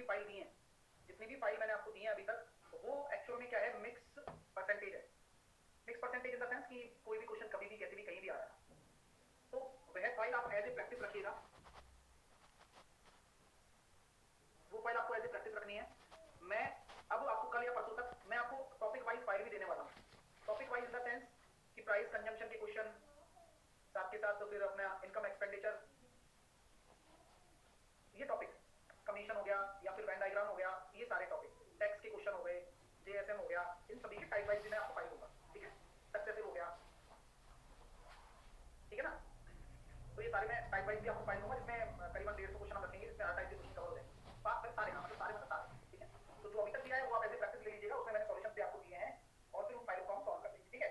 भी फाइल दी है, जितनी भी फाइल मैंने आपको दी है अभी तक, वो एक्चुअल में क्या है, मिक्स परसेंटेज है। Mix percentage in the sense कि कोई भी क्वेश्चन कभी भी कैसे भी कहीं भी आ रहा है। तो वह फाइल आप एज ए प्रैक्टिस रखिएगा, वो फाइल आपको एज ए प्रैक्टिस रखनी है। मैं अब आपको कल या परसों तक मैं आपको टॉपिक वाइज फाइल भी देने वाला हूँ। Topic wise in the sense कि प्राइस कंजम्पशन के क्वेश्चन, साथ के साथ तो फिर अपना इनकम एक्सपेंडिचर, ये टॉपिक, कमीशन हो गया या फिर वेन डायग्राम हो गया, ये सारे टॉपिक, टैक्स के क्वेश्चन हो गए, जेएसएम हो गया, इन सभी के टाइप वाइज भी मैं आपको फाइल दूंगा, ठीक है। सक्सेसिव हो गया, ठीक है ना। तो ये सारे मैं टाइप वाइज भी आपको फाइल दूंगा, जिसमें करीबन 150 क्वेश्चन हम रखेंगे, जिसमें हर टाइप के क्वेश्चन कवर हो जाएंगे, सारे ना मतलब सारे, ठीक है। तो जो अभी तक दिया है वो आप ऐसे प्रैक्टिस ले लीजिएगा, उसमें मैंने सॉल्यूशन भी आपको दिए हैं और फिर उन फाइलों को हम सॉल्व कर लेंगे, ठीक है।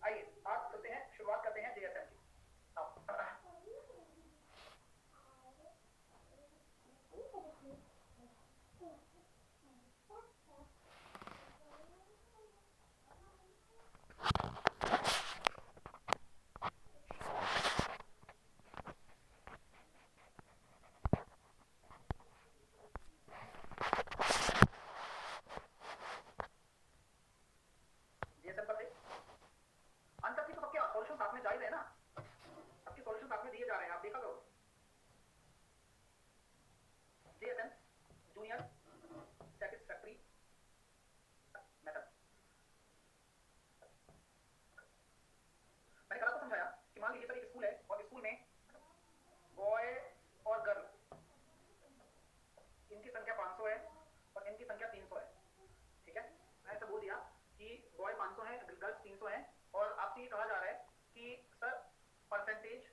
आइए आज करते हैं, शुरुआत करते हैं जेएसएम की। जेएसएम पर से आंसर की तो सबके सॉल्यूशन साथ में जा ही रहे हैं ना, सबके सॉल्यूशन साथ में दिए जा रहे हैं, आप देखा करो। जेएसएम जूनियर सेटिस्फैक्टरी मेथड, मैंने कल आपको समझाया कि मान लीजिए सर एक स्कूल है और स्कूल में बॉय और गर्ल, इनकी संख्या 500 है और इनकी संख्या 300 है, ठीक है। मैंने ऐसा बोल दिया कि बॉय 500 है, गर्ल्स 300 है, और आपसे ये कहा जा रहा है कि सर परसेंटेज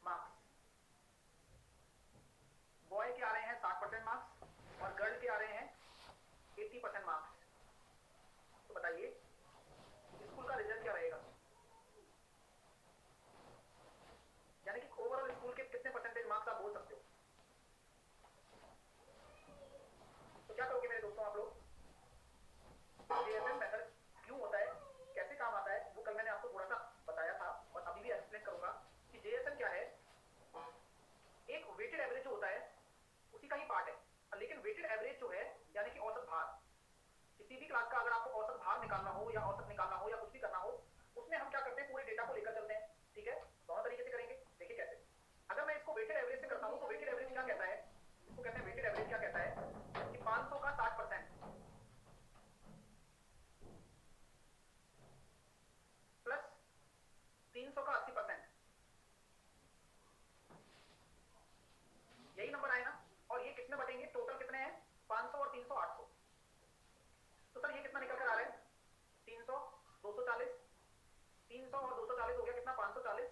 मार्क्स, बॉय के आ रहे हैं 60% मार्क्स और गर्ल के आ रहे हैं 80% मार्क्स। तो बताइए स्कूल का रिजल्ट क्या रहेगा, यानी कि ओवरऑल स्कूल के कितने परसेंटेज मार्क्स आप बोल सकते हो। तो क्या करोगे मेरे दोस्तों आप लोग, जेएसएम मेथड क्यों होता है, कैसे काम आता है, वो कल मैंने आपको थोड़ा सा बताया था और अभी भी एक्सप्लेन करूंगा कि जेएसएम क्या है। एक वेटेड एवरेज जो होता है उसी का ही पार्ट है, लेकिन वेटेड एवरेज जो है यानी कि औसत भार, किसी भी क्लास का अगर आपको औसत भार निकालना हो या औसत निकालना हो या कुछ भी करना हो, उसमें हम क्या करते हैं, पूरे डेटा को लेकर चलते हैं, ठीक है। दोनों तरीके से करेंगे, देखिए कैसे। अगर मैं इसको वेटेड एवरेज से करता हूं तो वेटेड एवरेज क्या कहता है, इसको कहते हैं वेटेड एवरेज क्या कहता है कि 500 का 60% प्लस 300 का 80%, यही नंबर आए ना, और ये कितने बटेंगे, टोटल कितने हैं 500 और 300 800। तो सर ये कितना निकल कर आ रहा है 300 240, 300 और 240 हो गया कितना 540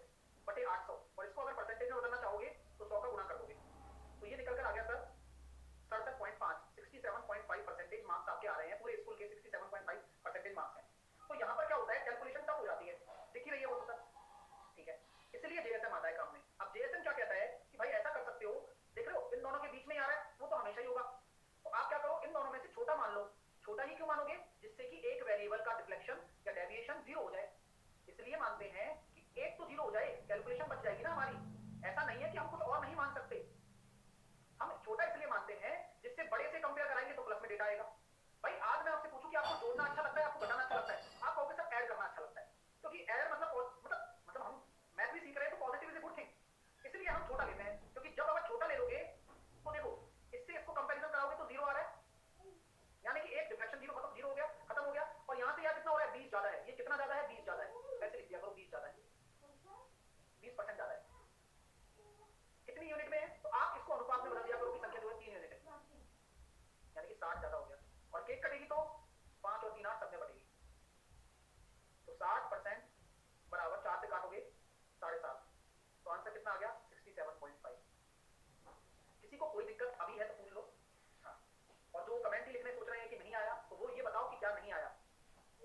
बटे 800, और इसको अगर परसेंटेज में बदलना चाहोगे तो 100 का गुणा कर दोगे, तो ये निकल कर आ गया सर 67.5, 67.5 परसेंटेज मार्क्स आपके आ रहे हैं, पूरे स्कूल के 67.5 परसेंटेज मार्क्स हैं। तो यहाँ पर क्या होता है, कैलकुलेशन टफ हो जाती है, दिख ही रही है वो सर, ठीक है। इसलिए जेएसएम आता है काम में। अब जेएसएम क्या कहता है कि भाई ऐसा कर सकते हो, देख रहे हो इन दोनों के बीच में आ रहा है, वो तो हमेशा ही होगा, तो आप क्या करो, इन दोनों में से छोटा मान लो। छोटा ही क्यों मानोगे, जिससे कि एक वेरिएबल का डिफ्लेक्शन या डेविएशन 0 हो जाए, इसलिए मानते हैं कि एक तो 0 हो जाए, कैलकुलेशन बच जाएगी ना हमारी। ऐसा नहीं है कि हम कुछ और नहीं मान सकते, हम छोटा इसलिए मानते हैं जिससे बड़े से कंपेयर कराएंगे तो प्लस में डेटा आएगा। भाई आज मैं आपसे पूछूं कि आपको जोड़ना अच्छा लगता है, आपको घटाना अच्छा लगता है, आप कहोगे सर ऐड करना अच्छा लगता है, क्योंकि ऐड मतलब हम मैथ भी सीख रहे हैं तो positive is a good thing, इसलिए हम छोटा लेते हैं। क्योंकि जब आप छोटा ले लोगे तो देखो इससे इसको कंपैरिजन कराओगे तो 0 आ रहा है, यानी कि एक डिफ्लेक्शन 0 मतलब 0 हो गया, खत्म हो गया। और यहां से यार कितना हो रहा है 20 ज्यादा है, ये कितना ज्यादा है 20 ज्यादा है, ऐसे लिख दिया करो 20 ज्यादा है, 20% ज्यादा है, कितनी यूनिट में है, तो आप इसको अनुपात में बदल दिया करो कि संख्या जो है 3 यूनिट है, यानी कि 60 ज्यादा हो गया। और केक कटेगी तो 5 और 3 8 सब में बटेगी, तो 60% बराबर 4 से काटोगे 7.5, तो आंसर कितना आ गया 67.5। किसी को कोई दिक्कत अभी है तो पूछ लो, हाँ। और जो कमेंट ही लिखने सोच रहे हैं कि नहीं आया, तो वो ये बताओ कि क्या नहीं आया,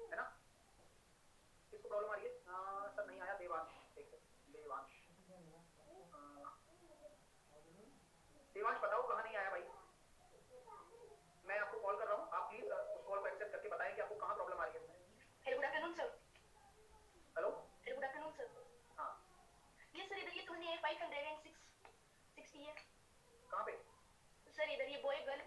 है ना। किसको प्रॉब्लम आ रही है, सर नहीं आया, देवांश, देवांश, देवांश बताओ कहाँ नहीं आया भाई, मैं आपको कॉल कर रहा हूँ, आप प्लीज उस कॉल को एक्सेप्ट करके बताएं कि आपको कहाँ प्रॉब्लम आ रही है इसमें। Hello good afternoon sir. Hello hello good afternoon sir. हाँ ये सर इधर ये तुमने 560 है कहाँ पे सर, इधर ये बॉय गर्ल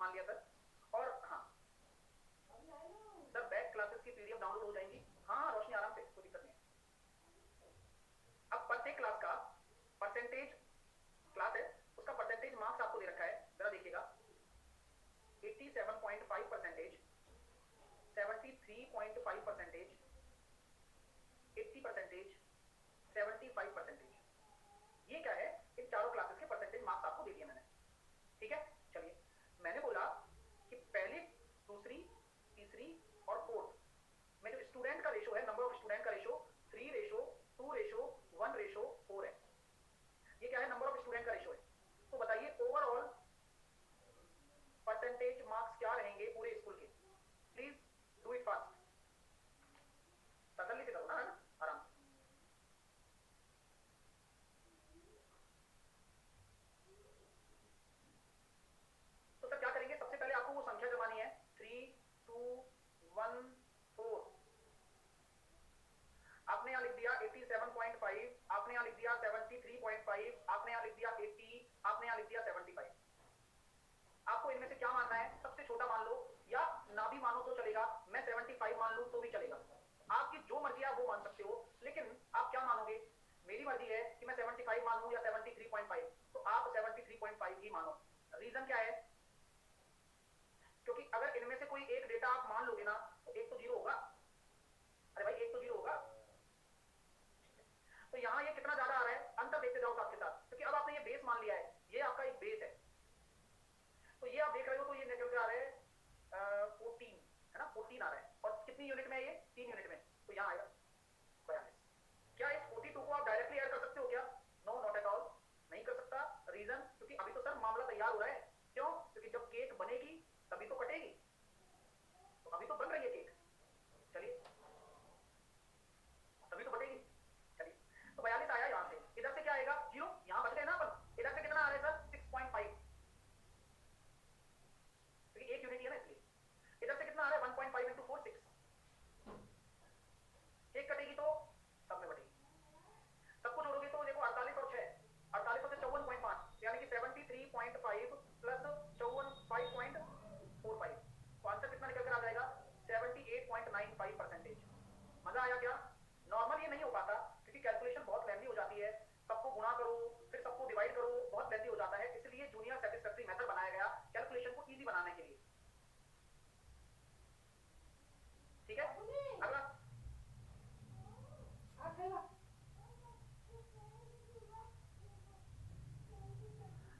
मान लिया सर। और हाँ सर बैक क्लासेस की पीडीएफ डाउनलोड हो जाएंगी। हाँ रोशनी आराम से, कोई दिक्कत नहीं है। अब प्रत्येक क्लास का परसेंटेज, क्लास है उसका परसेंटेज मार्क्स आपको दे रखा है, जरा देखिएगा 87.5 परसेंटेज, 73.5 परसेंटेज, 80 परसेंटेज, 75 परसेंटेज। ये क्या है, इन चारों क्लासेस के परसेंटेज मार्क्स आपको दे दिए मैंने। ठीक है, चलिए मैंने बोला कि पहली, दूसरी, तीसरी और फोर्थ में जो स्टूडेंट का रेशो है, नंबर ऑफ स्टूडेंट का रेशो 3 रेशो 2 रेशो 1 रेशो 4 है। ये क्या है, नंबर ऑफ स्टूडेंट का रेशो है। तो बताइए ओवरऑल परसेंटेज मार्क्स क्या रहेंगे पूरे स्कूल के? प्लीज डू इट फास्ट, तसल्ली से करो ना, है ना, आराम से। तो सर क्या करेंगे, सबसे पहले आपको वो संख्या जमानी है 3 2 1 4। आपने यहां लिख दिया 87.5, आपने यहां लिख दिया 73.5, आपने यहां लिख दिया 80, आपने यहां लिख दिया 75। आपको इनमें से क्या मानना है? सबसे छोटा मान लो, या ना भी मानो तो चलेगा, मैं 75 मान लूं तो भी चलेगा। आपकी जो मर्जी है आप वो मान सकते हो, लेकिन आप क्या मानोगे? मेरी मर्जी है कि मैं 75 मान लूं या 73.5, तो आप 73.5 ही मानो। रीजन क्या है? क्योंकि अगर इनमें से कोई एक डेटा आप मान लोगे ना तो एक तो जीरो होगा। अरे भाई एक तो जीरो होगा। तो यहां ये कितना ज्यादा आ रहा है, अंतर देखते जाओ साथ के साथ, क्योंकि अब आपने ये बेस मान लिया है, ये आपका एक बेस है। तो ये आप देख रहे हो तो ये निकल के आ रहा है 14, है ना, 14 आ रहा है। और कितनी यूनिट में है ये? 3 यूनिट में, तो यहाँ आएगा 42। क्या इस 42 को आप डायरेक्टली ऐड कर सकते हो क्या? नो, नॉट एट ऑल, नहीं कर सकता। रीजन, क्योंकि अभी तो सर मामला तैयार हो रहा है। क्यों? क्योंकि जब केक बनेगी तभी तो कटेगी, तो अभी तो बन रही है केक, चलिए तभी तो बटेगी। चलिए तो 42 आया यहां से, इधर से क्या आएगा? 0, यहां बच गए ना अपन। इधर से कितना आ रहा है सर? 6.5, क्योंकि एक यूनिट है ना इसलिए। इधर से कितना आ रहा है? 1.5 इंटू 4 6। एक कटेगी तो सब में बटेगी, सबको जोड़ोगे तो देखो 48 और 6, 48 से 54.5, यानी कि 73.5 प्लस 54.545, तो आंसर कितना निकल कर आ जाएगा? 78.95 परसेंटेज। मजा आया क्या? नॉर्मल ये नहीं हो पाता क्योंकि कैलकुलेशन बहुत लेंथी हो जाती है, सबको गुणा करो फिर सबको डिवाइड करो, बहुत लेंथी हो जाता है, इसलिए जूनियर सैटिस्फैक्टरी मेथड बनाया गया कैलकुलेशन को इजी बनाने के लिए। ठीक है, अगला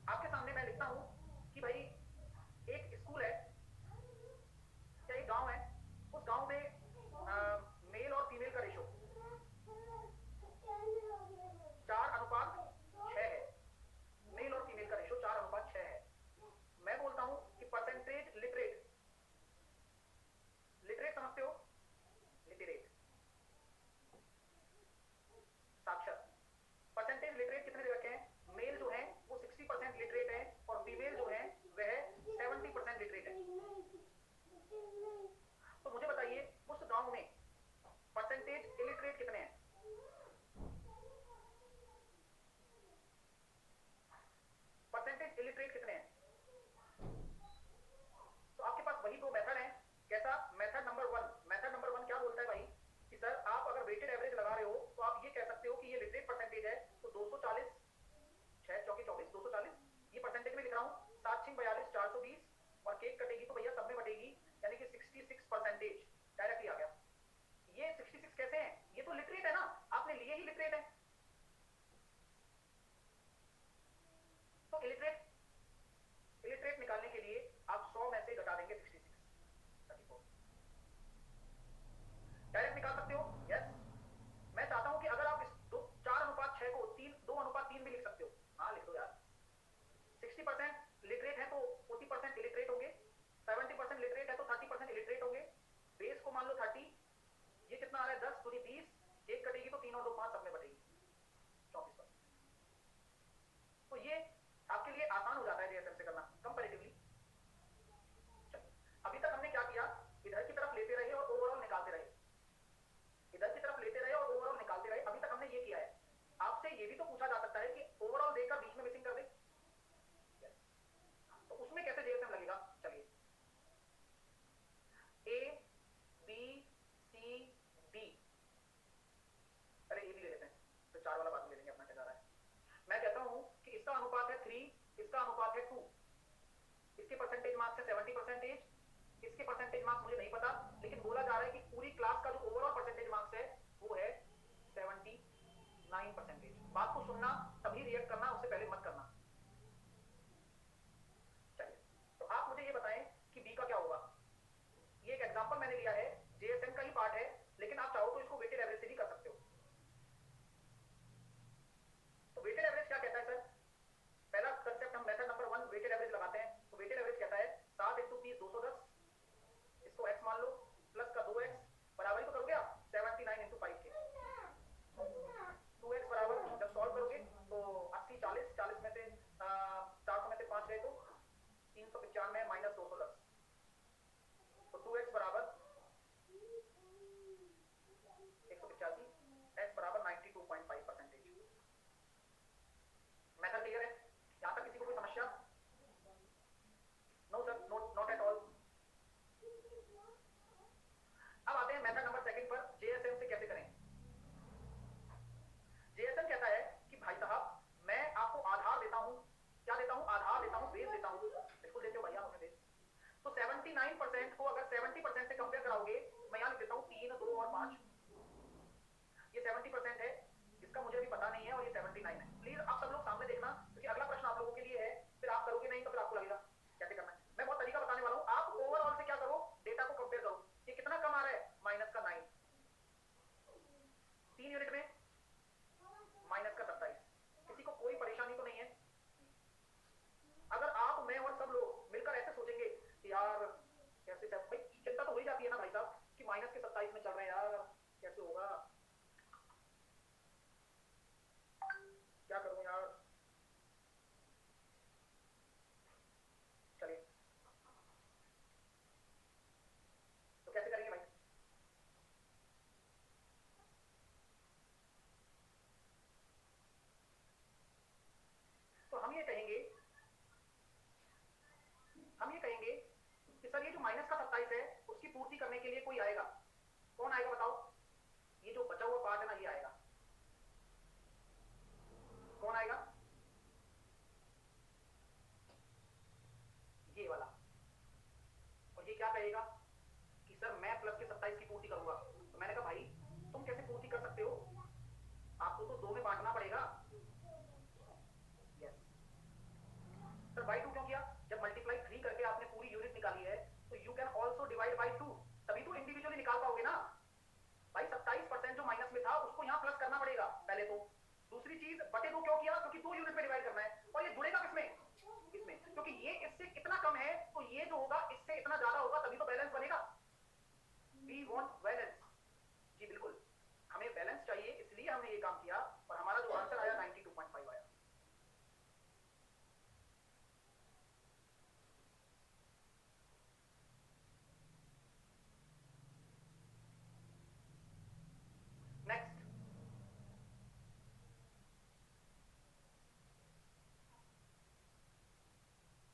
आपके सामने मैं लिखता हूं कि भाई एक स्कूल है या एक गांव है, उस गांव में मेल और फीमेल का रेशो 4:6 है। मेल और फीमेल का रेशो 4:6 है। मैं बोलता हूं कि परसेंटेज लिटरेट, लिटरेट समझते हो? लिटरेट साक्षर। परसेंटेज लिटरेट कितने दे रखे हैं? मेल जो है वो 60% लिटरेट है और फीमेल जो है वह 70% लिटरेट है। तो मुझे बताइए उस गांव में परसेंटेज इलिटरेट कितने हैं? परसेंटेज इलिटरेट कितने हैं? तो आपके पास वही दो मेथड हैं। कैसा? मेथड नंबर 1, मेथड नंबर 1 क्या बोलता है भाई कि सर आप अगर वेटेड एवरेज लगा रहे हो तो आप ये कह सकते हो कि ये लिटरेट परसेंटेज है, तो 240, 6 चौके 24, 240, ये परसेंटेज में लिख रहा हूं, 7 6 42 420, और केक कटेगी तो भैया सब में बटेगी, यानी कि 66 परसेंटेज डायरेक्टली आ गया। ये 66 कैसे है? ये तो लिटरेट है ना, आपने लिए ही लिटरेट है। तो इलिटरेट निकालने के लिए आप 100 में से घटा देंगे 66, 34, डायरेक्ट निकाल सकते हो। यस, मैं चाहता हूं कि अगर आप इस 4:6 को 2:3 भी लिख सकते हो। हाँ लिख दो यार। 60% लिटरेट है तो 40% इलिटरेट होंगे, 70% लिटरेट है तो 30% इलिटरेट होंगे। बेस को मान लो 30, ये कितना आ रहा है? 10 दूनी 20, एक कटेगी तो 3 और 2 5, सब में बटेगी 34%। तो ये आपके लिए आसान हो जाता है जेएसएम से करना कंपैरेटिवली। अभी तक हमने क्या किया? इधर की तरफ लेते रहे और ओवरऑल निकालते रहे, इधर की तरफ लेते रहे और ओवरऑल निकालते रहे। अभी तक हमने ये किया है। आपसे ये भी तो पूछा जा सकता है कि ओवरऑल इसका अनुपात है 2, इसके परसेंटेज मार्क्स है 70%, इसके परसेंटेज मार्क्स मुझे नहीं पता, लेकिन बोला जा रहा है कि पूरी क्लास का जो ओवरऑल परसेंटेज मार्क्स है वो है 79%। बात को सुनना तभी रिएक्ट करना, उससे पहले मत करना। चलिए, तो आप मुझे ये बताएं कि बी का क्या होगा। ये एक एग्जांपल मैंने लिया है, जेएसएम का ही पार्ट है, लेकिन आप चाहो तो इसको वेटेड एवरेज से भी कर सकते हो। तो वेटेड एवरेज क्या कहता है सर? पहला कंसेप्ट हम मेथड नंबर 1 वेटेड एवरेज लगाते हैं। तो वेटेड एवरेज कहता है 7 × 30 210, इसको x मान लो, प्लस का 2x बराबर ही तो करोगे आप 79 × 5 के, 2x बराबर जब सॉल्व करोगे तो 80 40 40 में से 400 में से 5 गए तो 395 माइनस 210, तो 2x बराबर 185, x बराबर 92.5%। मेथड क्लियर है? यहां तक किसी को कोई समस्या? No sir, not at all. अब आते हैं मेथड नंबर 2 पर, जेएसएम से कैसे करें। जेएसएम कहता है कि भाई साहब मैं आपको आधार देता हूं, क्या देता हूं? आधार देता हूं, बेस देता हूं, बिल्कुल देते हो भैया मुझे बेस। तो 79% को अगर 70% से कंपेयर कराओगे, मैं यहां लिख देता हूं 3 2 और 5, ये 70% है, इसका मुझे भी पता नहीं है, और ये 79 है। प्लीज आप सब लोग सामने देखना, क्योंकि अगला प्रश्न आप लोगों के लिए है, फिर आप करोगे नहीं तो फिर आपको लगेगा कैसे करना है। मैं बहुत तरीका बताने वाला हूं, आप ओवरऑल से क्या करो, डेटा को कंपेयर करो। ये कितना कम आ रहा है? माइनस का 9, 3 यूनिट में माइनस का 27। किसी को कोई परेशानी तो नहीं है? अगर आप, मैं और सब लोग मिलकर ऐसे सोचेंगे कि यार कैसे, भाई चिंता तो हो ही जाती है ना भाई साहब कि माइनस के 27 में चल रहे हैं यार, कैसे होगा, क्या करूं यार। चलिए, तो कैसे करेंगे भाई? तो हम ये कहेंगे कि सर ये जो माइनस का 27 है उसकी पूर्ति करने के लिए कोई आएगा। कौन आएगा बताओ? ये जो बचा हुआ पार्ट है ना, ये आएगा। कौन आएगा? ये वाला। और ये क्या कहेगा कि सर मैं प्लस के 27 की पूर्ति करूंगा। तो मैंने कहा भाई तुम कैसे पूर्ति कर सकते हो, आपको तो 2 में बांटना पड़ेगा। यस सर, बाई 2 क्यों किया? जब मल्टीप्लाई 3 करके आपने पूरी यूनिट निकाली है तो you can also divide by 2, तभी तो इंडिविजुअली निकाल पाओगे ना भाई। 27% जो माइनस में था उसको यहाँ प्लस करना पड़ेगा पहले तो। दूसरी चीज, बटे 2 क्यों किया? क्योंकि 2 यूनिट में डिवाइड करना है, और ये जुड़ेगा किसमें? इसमें, क्योंकि ये इससे कितना कम है तो ये जो होगा इससे इतना ज्यादा होगा, तभी तो बैलेंस बनेगा। We want balance. जी बिल्कुल, हमें बैलेंस चाहिए, इसलिए हमने ये काम किया, और हमारा जो आंसर आया 92.5 आया। नेक्स्ट,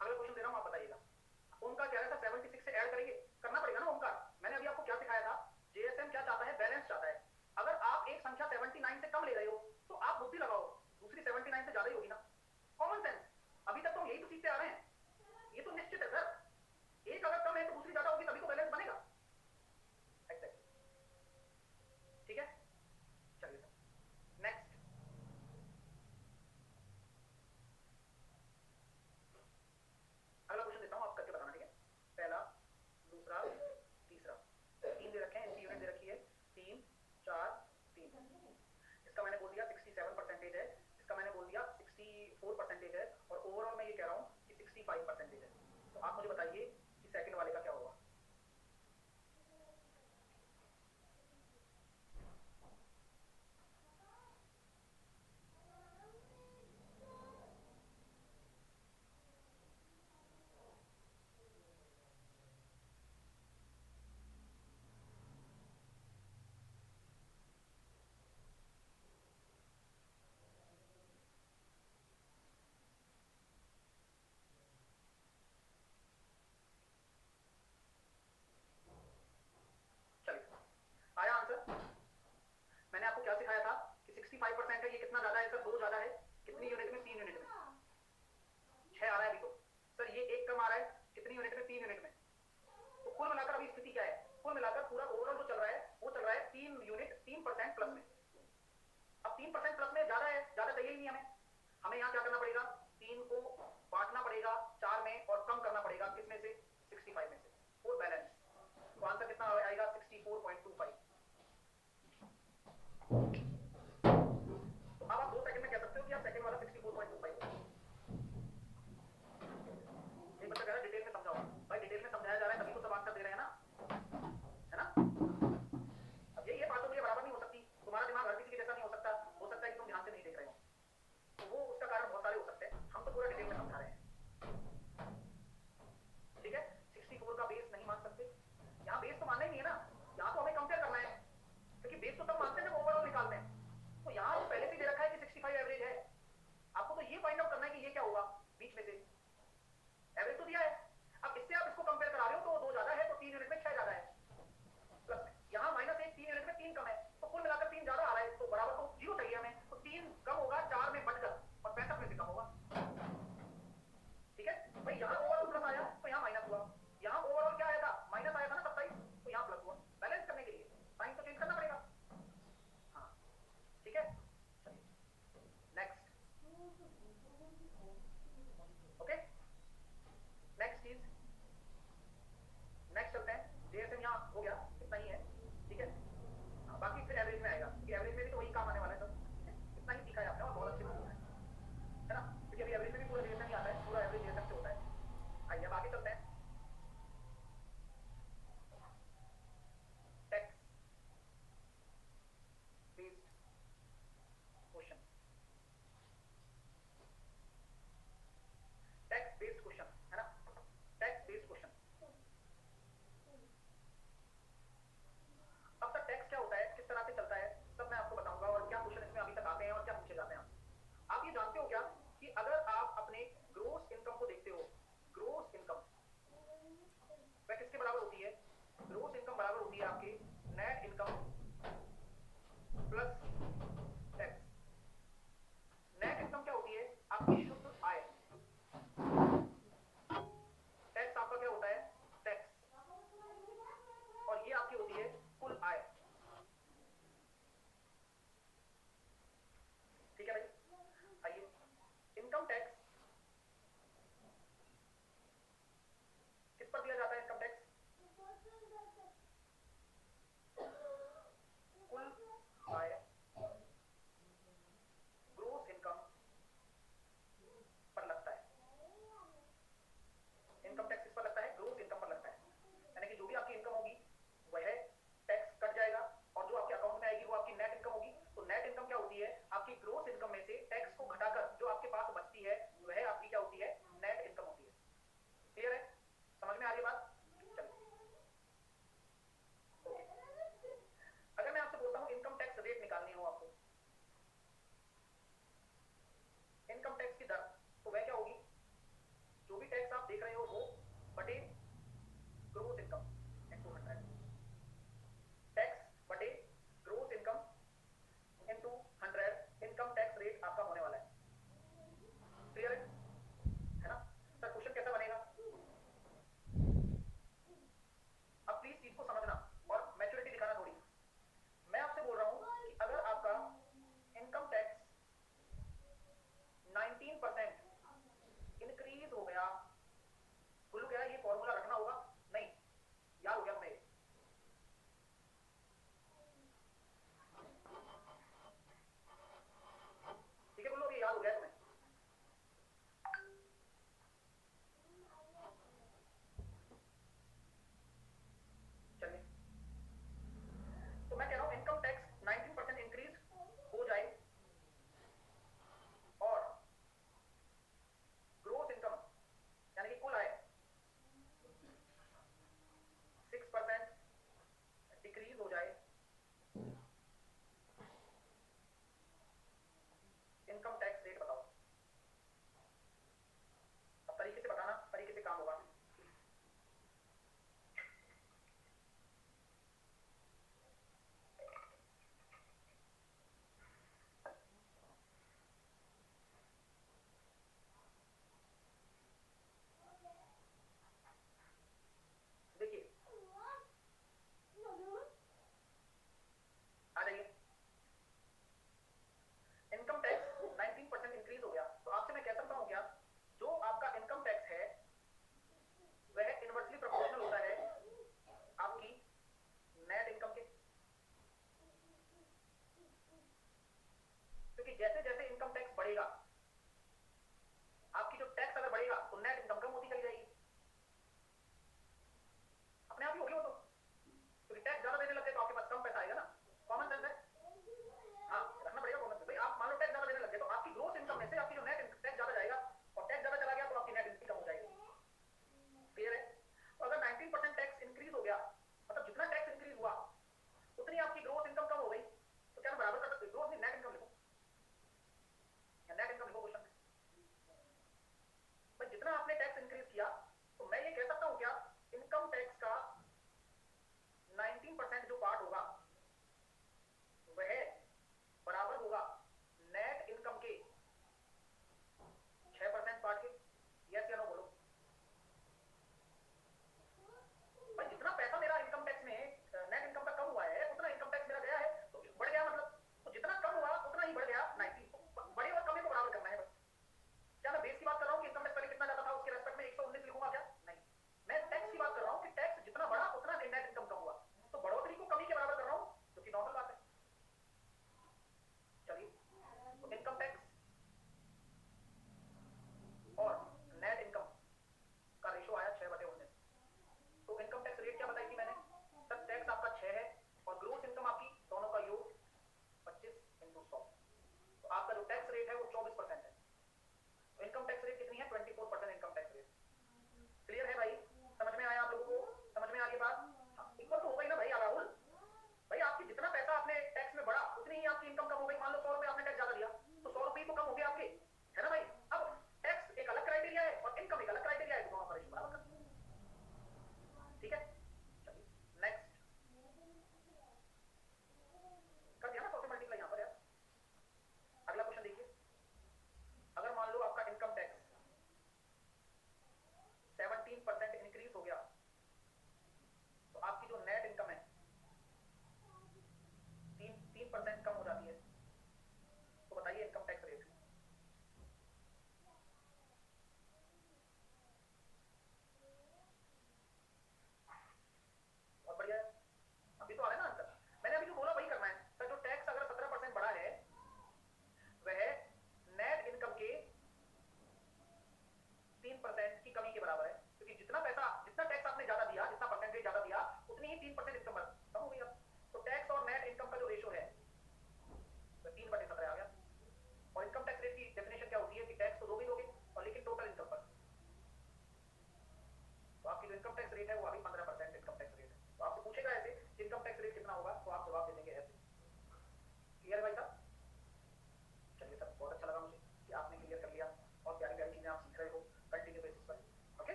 अगला क्वेश्चन दे रहा हूं, आप बताइएगा। ओमकार कह रहा था 76 से ऐड करेंगे, करना पड़ेगा ना ओमकार। मैंने अभी आपको क्या सिखाया था? जेएसएम क्या चाहता है? बैलेंस चाहता है। अगर आप एक संख्या 79 से कम ले रहे हो तो आप बुद्धि लगाओ, दूसरी 79 से ज्यादा ही होगी ना। कॉमन सेंस, अभी तक तो हम यही तो सीखते आ रहे हैं, ये तो निश्चित है सर। एक अगर कम है तो दूसरी ज्यादा होगी, तभी तो बैलेंस बनेगा। एक्जेक्टली, ठीक है। चलिए सर, नेक्स्ट। अगला क्वेश्चन देता हूं, आप करके बताना, ठीक है। पहला, दूसरा, तीसरा, 3 दे रखे हैं, इनकी यूनिट दे रखी है 3 4 3। इसका मैंने बोल दिया 67% है, इसका मैंने बोल दिया 64% है, और ओवरऑल मैं ये कह रहा हूं कि 65% है। तो आप मुझे बताइए कि सेकंड वाले का क्या होगा। चलिए, आया आंसर? मैंने आपको क्या सिखाया था कि 65% है, ये कितना ज्यादा है सर? 2 ज्यादा है। कितनी यूनिट में? 3 यूनिट में। 6 हमें यहाँ क्या करना पड़ेगा, 3 को बांटना पड़ेगा 4 में और कम करना पड़ेगा किसमें से, 65 में से, फॉर बैलेंस। तो आंसर कितना आएगा, 64.25। तो अब आप 2 सेकंड में कह सकते हो कि आप सेकंड वाला 64.25। एक बच्चा कह रहा है डिटेल में समझाओ। भाई डिटेल में समझाया जा रहा है तभी तो सब आंसर दे रहे हैं ना, है ना। अब ये बातों के बराबर नहीं हो सकती, तुम्हारा दिमाग हर किसी के जैसा नहीं हो सकता है कि तुम ध्यान से नहीं देख रहे हो, तो वो उसका कारण बहुत सारे हो सकते हैं। हम तो पूरा डिटेल में समझा रहे हैं, ठीक है। 64 का बेस नहीं मान सकते, यहाँ बेस तो मानना ही नहीं है ना, यहाँ तो हमें कंपेयर करना है, क्योंकि बेस तो तब मानते हैं जब ओवरऑल निकालते हैं। तो यहाँ तो पहले से दे रखा है कि 65 एवरेज है, आपको तो ये फाइंड आउट करना है कि ये क्या होगा बीच में से, एवरेज तो दिया है। अब इससे आप इसको कंपेयर करा रहे हो तो 2 ज्यादा है, तो 3 यूनिट में 6 ज्यादा है, प्लस में यहाँ -1, 3 यूनिट में 3 कम है, तो कुल मिलाकर 3 ज्यादा आ रहा है, तो बराबर तो 0 चाहिए हमें, तो 3 कम होगा 4 में बढ़कर और 65 में से कम होगा।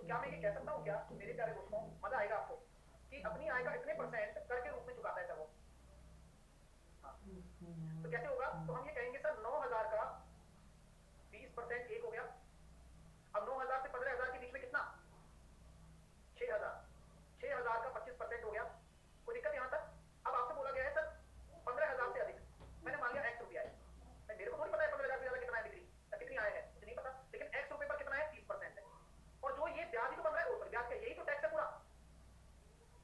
क्या मैं ये कह सकता हूँ क्या मेरे प्यारे दोस्तों, मजा आएगा आपको, कि अपनी आय का इतने परसेंट कर के रूप में चुकाता है सर वो। हाँ। तो कैसे होगा, तो हम ये कहेंगे सर 9,000 का 20% एक हो गया। अब 9,000 से 15,000 के बीच में कितना, 6,000, 6,000 का 25% हो गया। कोई दिक्कत यहाँ तक? अब आपसे बोला गया है सर 15,000 से अधिक, मैंने मान लिया x रुपया है, मैं मेरे को थोड़ी पता है 15,000 से ज्यादा कितना है डिग्री या कितनी आय है, मुझे नहीं पता, लेकिन x रुपए पर कितना है, 30% है। और जो ये ब्याज ही तो बन रहा है, ऊपर ब्याज का यही तो टैक्स है पूरा,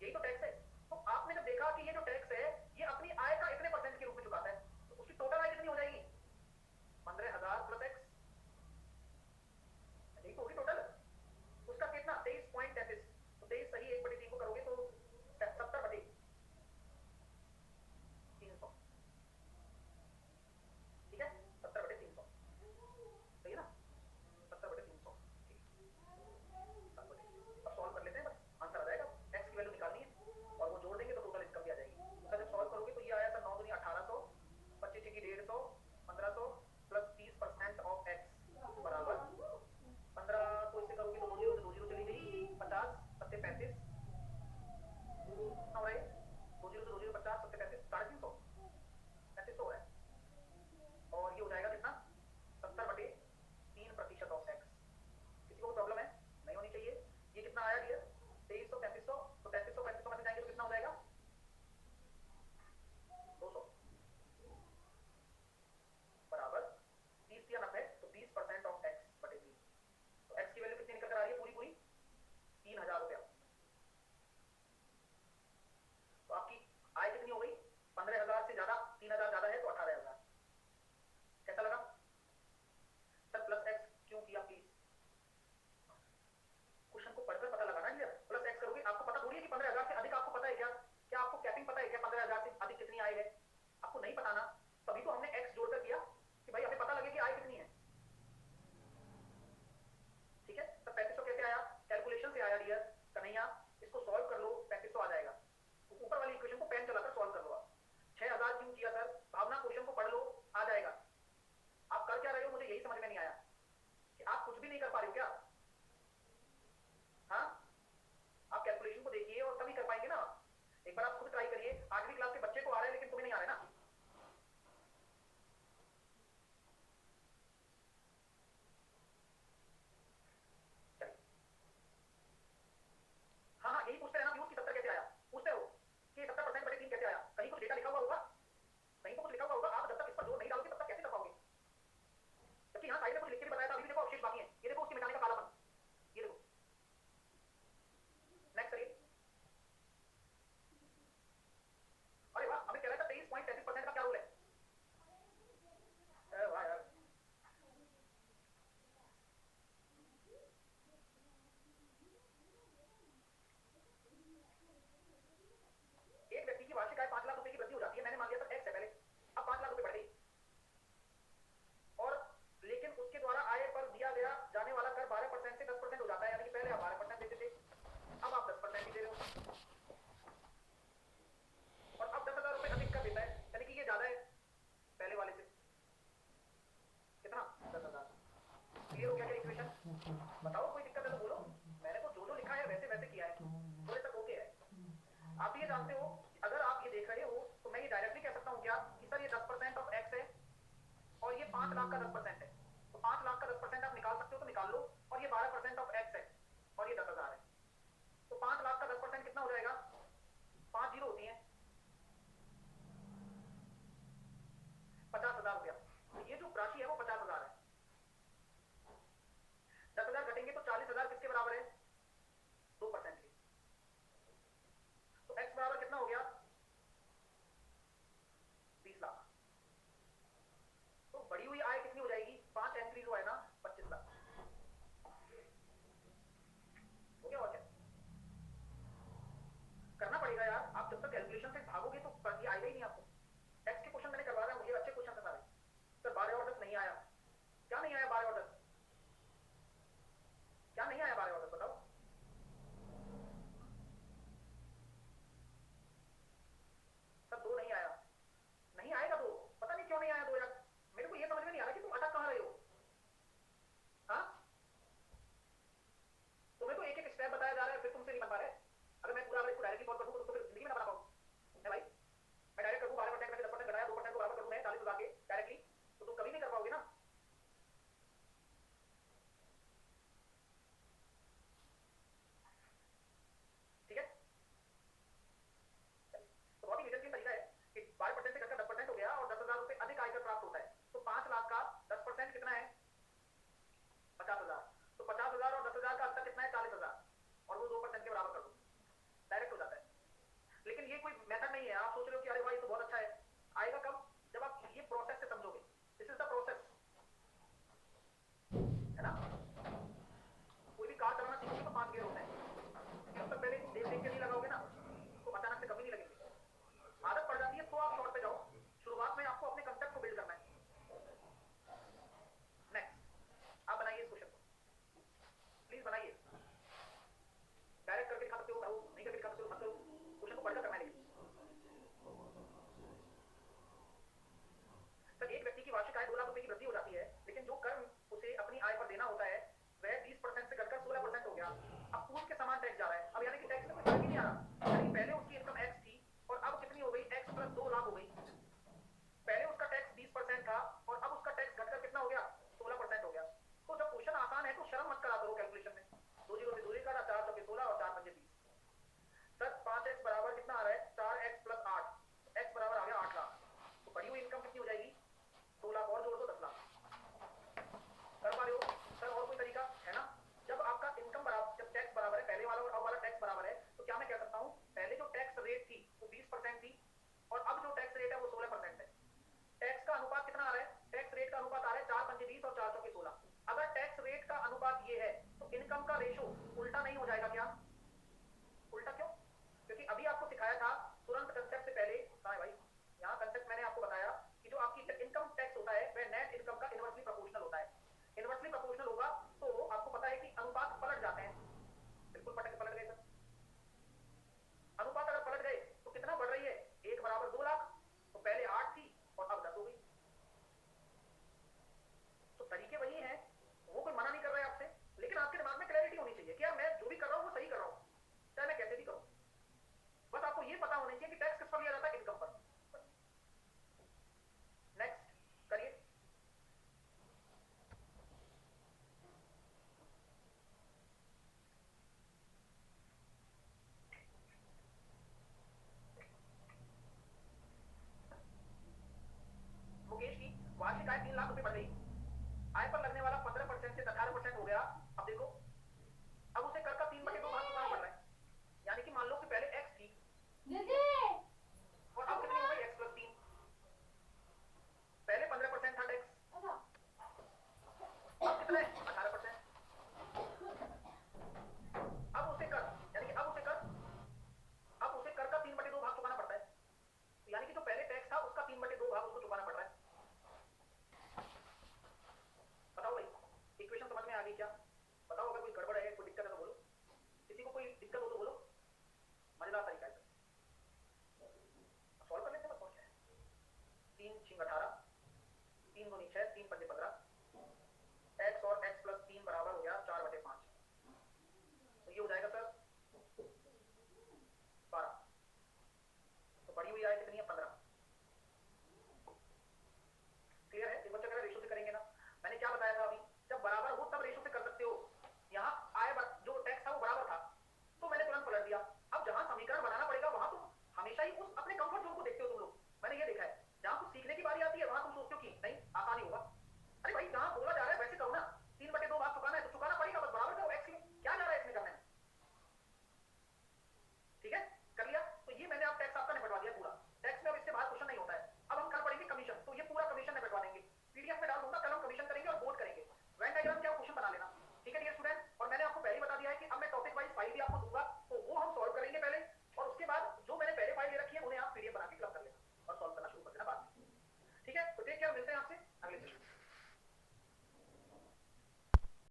यही तो टैक्स है। तो आपने जब देखा कि ये जो टैक्स है ये अपनी आय का इतने परसेंट के रूप में चुकाता है, तो उसकी टोटल आय कितनी हो जाएगी, 15,000 प्लस x, यही तो होगी टोटल। उसका कितना, 23.33, तो 23 सही 1/3 को करोगे तो 70/300, ठीक है, 70/300 सही है ना, 70/300 ठीक। 7/3 अब सॉल्व कर लेते हैं, बस आंसर आ जाएगा, x की वैल्यू निकालनी है और वो जोड़ देंगे तो टोटल इनकम भी आ जाएगी। तो सर जब सॉल्व करोगे तो ये आया सर 9 दूनी 1800, 25 की 150, 1500 प्लस 30% ऑफ x बराबर 15 को इससे करोगे तो 2 जीरो से 2 जीरो चली गई, 50 सत्ते 35 कितना हो रहा है, 2 जीरो से 2 जीरो 50 सत्ते 35 350, 3500 हो रहा है। और ये हो जाएगा कितना, 70/3% ऑफ x। किसी को प्रॉब्लम है, नहीं होनी चाहिए। ये कितना आया डियर, 2300 3500, तो 3500 3500 में से जाएंगे तो कितना हो जाएगा, 200 बराबर 30 या 90, तो 20% ऑफ x/3। तो x की वैल्यू कितनी निकल कर आ रही है, पूरी पूरी 3,000 रुपया। तो आपकी आय कितनी हो गई, 15,000 से ज्यादा, 3,000 ज्यादा है तो 18,000। कैसा लगा सर, प्लस x क्यों किया, प्लीज क्वेश्चन को पढ़कर पता लगाना है। प्लस x करोगे, आपको पता थोड़ी है कि 15,000 से अधिक, आपको पता है क्या, क्या आपको कैपिंग पता है क्या, 15,000 से अधिक कितनी आय है, आपको नहीं पता ना, तभी तो हमने x जोड़कर किया कि भाई हमें पता लगे कि आय कितनी है। ठीक है, तो 3500 कैसे आया, कैलकुलेशन से आया डियर कन्हैया, इसको सॉल्व कर लो 3500 आ जाएगा। ऊपर वाली इक्वेशन को पेन चलाकर सॉल्व कर लो आप। 6,000 क्यों किया सर, भावना क्वेश्चन को पढ़ लो आ जाएगा। आप कर क्या रहे हो, मुझे यही समझ में नहीं आया कि आप कुछ भी नहीं कर पा रहे हो क्या। हाँ, आप कैलकुलेशन को देखिए और तभी कर पाएंगे ना। एक बार आप खुद ट्राई करिए, 8वीं क्लास के बच्चे को आ रहा है लेकिन तुम्हें नहीं आ रहा है ना। चलिए, हाँ हाँ यही पूछते रहना व्यूज की 70 कैसे आया, पूछते हो कि 70%/3 कैसे आया, कहीं कुछ डेटा लिखा हुआ होगा, कहीं तो कुछ लिखा हुआ होगा, आप जब तक इस पर जोर नहीं डालोगे तब तक कैसे कर पाओगे। जबकि यहाँ साइड में कुछ लिख के भी बताया था, अभी भी देखो अवशेष बाकी है, ये देखो उसकी मिटाने का कालापन, ये देखो। नेक्स्ट करिए, अरे वाह, हमें कह रहा था 23.33% का क्या रूल है, अरे वाह यार। एक व्यक्ति की वार्षिक आय 5 लाख रुपए की वृद्धि हो जाती है, मैंने मान लिया था x है पहले, अब 5 लाख रुपए बढ़ गई, और लेकिन उसके द्वारा आय पर दिया गया जाने वाला कर 12% से 10% हो जाता है, यानी कि पहले आप 12% देते थे, अब आप 10% ही दे रहे हो, और अब 10,000 रुपए अधिक कर देता है, यानी कि ये ज्यादा है पहले वाले से, कितना, 10,000। क्लियर हो गया क्या इक्वेशन, बताओ कोई दिक्कत है तो बोलो, मैंने तो जो जो लिखा है वैसे वैसे किया है, थोड़े तक ओके है। आप ये जानते हो कि अगर आप ये देख रहे हो तो मैं ये डायरेक्टली कह सकता हूँ क्या कि सर ये 10% ऑफ x है और ये 5 लाख का 10% है, तो 5 लाख का 10% आप निकाल सकते हो तो निकाल लो, और ये 12% ऑफ x है और ये 10,000 है, तो 5 लाख का 10% कितना हो जाएगा, 5 जीरो होती है 50,000 रुपया। तो ये जो राशि है वो 50,000 है, 10,000 घटेंगे तो 40,000 लेकिन जो कर उसे अपनी आय पर देना होता है वह 20% से घटकर 16% हो गया। अब पूर्व के समान टैक्स जा रहा है। अब यानी कि टैक्स में कोई फर्क ही नहीं आ रहा, यानी पहले उसकी इनकम x थी और अब कितनी हो गई, x प्लस 2 लाख हो गई। पहले उसका टैक्स 20% था और अब उसका टैक्स घटकर कितना हो गया, 16% हो गया। तो जब क्वेश्चन आसान है तो शर्म मत करा करो कैलकुलेशन में, दो जीरो से दूरी काटा, 4 चौके 16 और 4 पंजे 20। सर 5x बराबर कितना आ रहा है, 4x प्लस 8, x बराबर आ गया 8 लाख। तो बढ़ी हुई इनकम कितनी हो जाएगी, 2 लाख और जोड़ दो 10 लाख। कर पा रहे हो सर? और कोई तरीका है ना? जब आपका इनकम बराबर, जब टैक्स बराबर है, पहले वाला और अब वाला टैक्स बराबर है, तो क्या मैं कह सकता हूँ पहले जो टैक्स रेट थी वो 20% थी और अब जो टैक्स रेट है वो 16% है। टैक्स का अनुपात कितना आ रहा है, टैक्स रेट का अनुपात आ रहा है 4 पंजे 20 और 4 चौके 16। अगर टैक्स रेट का अनुपात ये है तो इनकम का रेशो उल्टा नहीं हो जाएगा क्या? उल्टा क्यों? क्योंकि अभी आपको सिखाया था तुरंत कंसेप्ट से पहले, कहां है भाई, यहाँ कंसेप्ट मैंने आपको बताया कि जो आपकी इनकम टैक्स होता है वह नेट इनकम का इनवर्सली प्रोपोर्शनल होता है। इनवर्सली प्रोपोर्शनल होगा तो आपको पता है कि अनुपात पलट जाते हैं। बिल्कुल पलट गए सर। अनुपात अगर पलट गए तो कितना बढ़ रही है, 1 बराबर 2 लाख, तो पहले 8 थी और अब 10 हो गई। तो तरीके वही हैं, वो कोई मना नहीं कर रहा है आपसे, लेकिन आपके दिमाग में क्लैरिटी होनी चाहिए कि यार मैं जो भी कर रहा हूँ वो सही कर रहा हूँ, चाहे मैं कैसे भी करूँ। बस आपको ये पता होना चाहिए कि टैक्स किस पर लिया जाता है, इनकम पर। नेक्स्ट करिए। मुकेश की वार्षिक आय 3 लाख रुपए बढ़ गई, आय पर लगने वाला 15% से 18% हो गया। अब देखो, अब उसे कर का 3/2 भाग चुकाना पड़ रहा है, यानी कि मान लो कि पहले x थी और अब कितनी हो गई, x प्लस 3। पहले 15% था टैक्स, अब कितना है, 18%। अब उसे कर, यानी कि अब उसे कर का 3/2 भाग चुकाना पड़ता है, तो यानी कि जो पहले टैक्स था उसका 3/2 भाग उसको चुकाना पड़ रहा है। बताओ भाई, इक्वेशन समझ में आ गई क्या? बताओ अगर कोई गड़बड़ है, कोई दिक्कत है तो बोलो, किसी को कोई दिक्कत हो तो बोलो। मजेदार तरीका है, सॉल्व कर लेते हैं। बस 3 6 18, 3 2 6, 3 5 15, x और x प्लस 3 बराबर हो गया 4/5, तो ये हो जाएगा सर 12। तो बढ़ी हुई आय कितनी है, 15। क्लियर है? एक बच्चा कह रहा रेशो से करेंगे ना, मैंने क्या बताया था अभी, जब बराबर हो तब रेशो से कर सकते हो। यहाँ आय जो टैक्स था वो बराबर था तो मैंने तुरंत पलट दिया। अब जहां समीकरण बनाना पड़ेगा वहां तुम हमेशा ही उस अपने कंफर्ट जोन